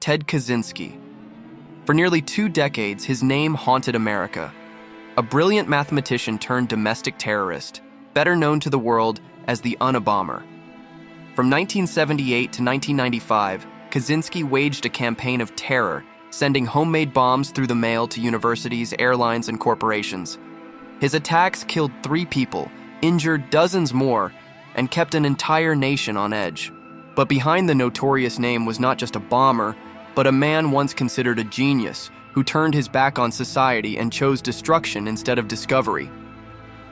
Ted Kaczynski. For nearly 2 decades, his name haunted America. A brilliant mathematician turned domestic terrorist, better known to the world as the Unabomber. From 1978 to 1995, Kaczynski waged a campaign of terror, sending homemade bombs through the mail to universities, airlines, and corporations. His attacks killed 3 people, injured dozens more, and kept an entire nation on edge. But behind the notorious name was not just a bomber, but a man once considered a genius who turned his back on society and chose destruction instead of discovery.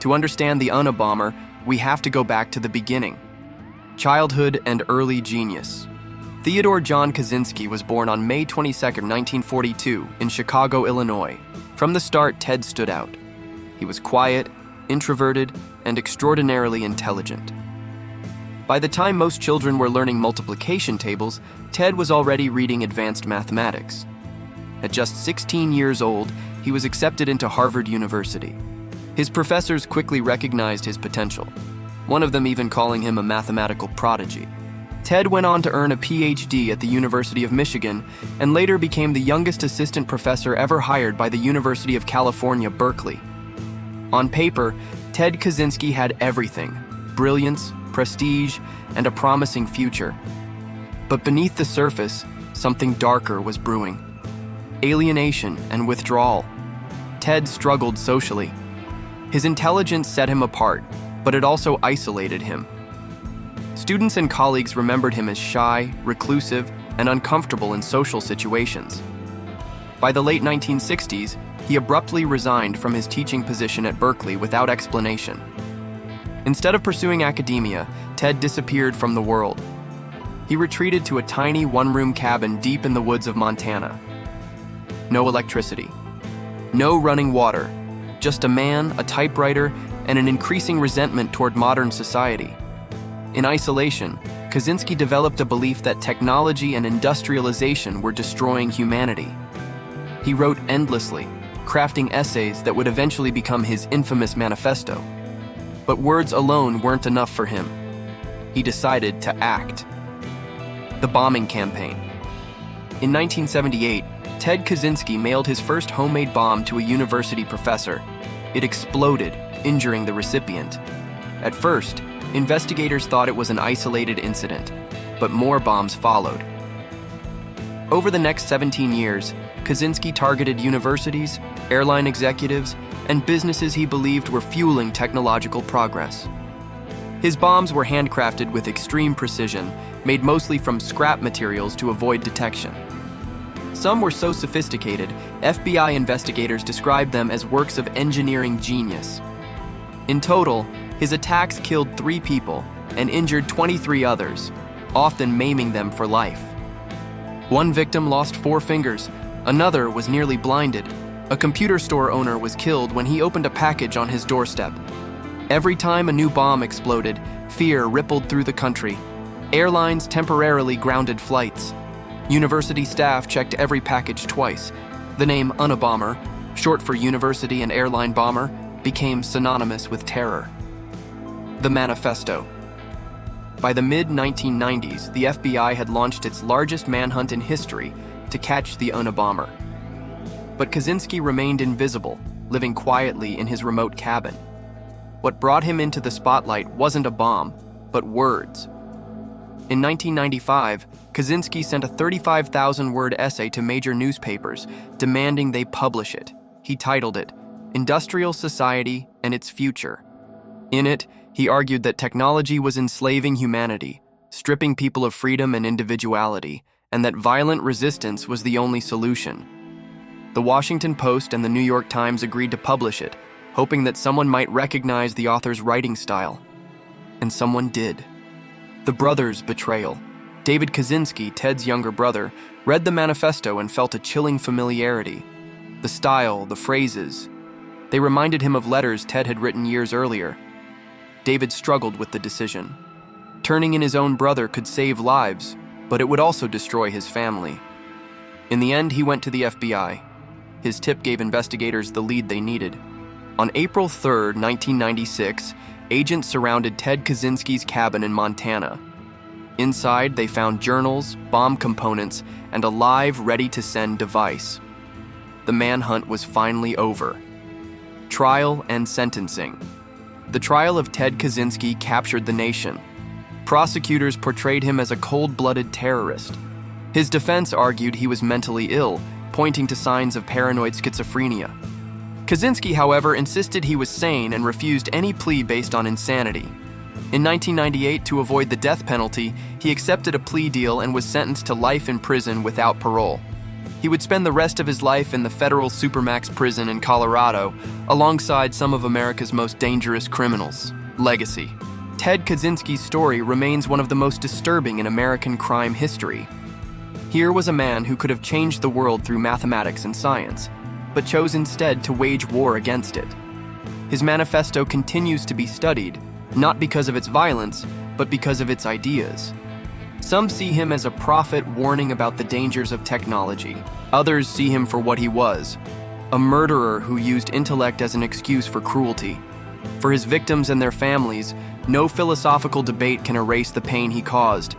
To understand the Unabomber, we have to go back to the beginning. Childhood and early genius. Theodore John Kaczynski was born on May 22, 1942, in Chicago, Illinois. From the start, Ted stood out. He was quiet, introverted, and extraordinarily intelligent. By the time most children were learning multiplication tables, Ted was already reading advanced mathematics. At just 16 years old, he was accepted into Harvard University. His professors quickly recognized his potential, one of them even calling him a mathematical prodigy. Ted went on to earn a PhD at the University of Michigan and later became the youngest assistant professor ever hired by the University of California, Berkeley. On paper, Ted Kaczynski had everything: brilliance, prestige, and a promising future. But beneath the surface, something darker was brewing. Alienation and withdrawal. Ted struggled socially. His intelligence set him apart, but it also isolated him. Students and colleagues remembered him as shy, reclusive, and uncomfortable in social situations. By the late 1960s, he abruptly resigned from his teaching position at Berkeley without explanation. Instead of pursuing academia, Ted disappeared from the world. He retreated to a tiny one-room cabin deep in the woods of Montana. No electricity, no running water, just a man, a typewriter, and an increasing resentment toward modern society. In isolation, Kaczynski developed a belief that technology and industrialization were destroying humanity. He wrote endlessly, crafting essays that would eventually become his infamous manifesto. But words alone weren't enough for him. He decided to act. The bombing campaign. In 1978, Ted Kaczynski mailed his first homemade bomb to a university professor. It exploded, injuring the recipient. At first, investigators thought it was an isolated incident, but more bombs followed. Over the next 17 years, Kaczynski targeted universities, airline executives, and businesses he believed were fueling technological progress. His bombs were handcrafted with extreme precision, made mostly from scrap materials to avoid detection. Some were so sophisticated, FBI investigators described them as works of engineering genius. In total, his attacks killed 3 people and injured 23 others, often maiming them for life. One victim lost 4 fingers, another was nearly blinded. A computer store owner was killed when he opened a package on his doorstep. Every time a new bomb exploded, fear rippled through the country. Airlines temporarily grounded flights. University staff checked every package twice. The name Unabomber, short for University and Airline Bomber, became synonymous with terror. The manifesto. By the mid-1990s, the FBI had launched its largest manhunt in history to catch the Unabomber. But Kaczynski remained invisible, living quietly in his remote cabin. What brought him into the spotlight wasn't a bomb, but words. In 1995, Kaczynski sent a 35,000-word essay to major newspapers, demanding they publish it. He titled it, "Industrial Society and Its Future." In it, he argued that technology was enslaving humanity, stripping people of freedom and individuality, and that violent resistance was the only solution. The Washington Post and the New York Times agreed to publish it, hoping that someone might recognize the author's writing style. And someone did. The brothers' betrayal. David Kaczynski, Ted's younger brother, read the manifesto and felt a chilling familiarity. The style, the phrases. They reminded him of letters Ted had written years earlier. David struggled with the decision. Turning in his own brother could save lives, but it would also destroy his family. In the end, he went to the FBI. His tip gave investigators the lead they needed. On April 3, 1996, agents surrounded Ted Kaczynski's cabin in Montana. Inside, they found journals, bomb components, and a live, ready-to-send device. The manhunt was finally over. Trial and sentencing. The trial of Ted Kaczynski captured the nation. Prosecutors portrayed him as a cold-blooded terrorist. His defense argued he was mentally ill, pointing to signs of paranoid schizophrenia. Kaczynski, however, insisted he was sane and refused any plea based on insanity. In 1998, to avoid the death penalty, he accepted a plea deal and was sentenced to life in prison without parole. He would spend the rest of his life in the federal Supermax prison in Colorado, alongside some of America's most dangerous criminals. Legacy. Ted Kaczynski's story remains one of the most disturbing in American crime history. Here was a man who could have changed the world through mathematics and science, but chose instead to wage war against it. His manifesto continues to be studied, not because of its violence, but because of its ideas. Some see him as a prophet warning about the dangers of technology. Others see him for what he was, a murderer who used intellect as an excuse for cruelty. For his victims and their families, no philosophical debate can erase the pain he caused.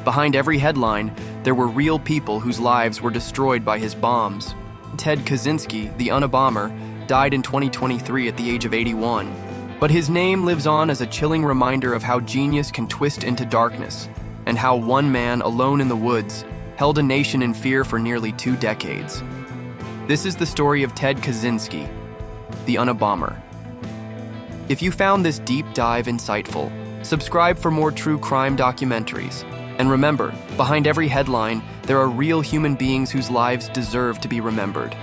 Behind every headline, there were real people whose lives were destroyed by his bombs. Ted Kaczynski, the Unabomber, died in 2023 at the age of 81. But his name lives on as a chilling reminder of how genius can twist into darkness, and how one man alone in the woods held a nation in fear for nearly 2 decades. This is the story of Ted Kaczynski, the Unabomber. If you found this deep dive insightful, subscribe for more true crime documentaries. And remember, behind every headline, there are real human beings whose lives deserve to be remembered.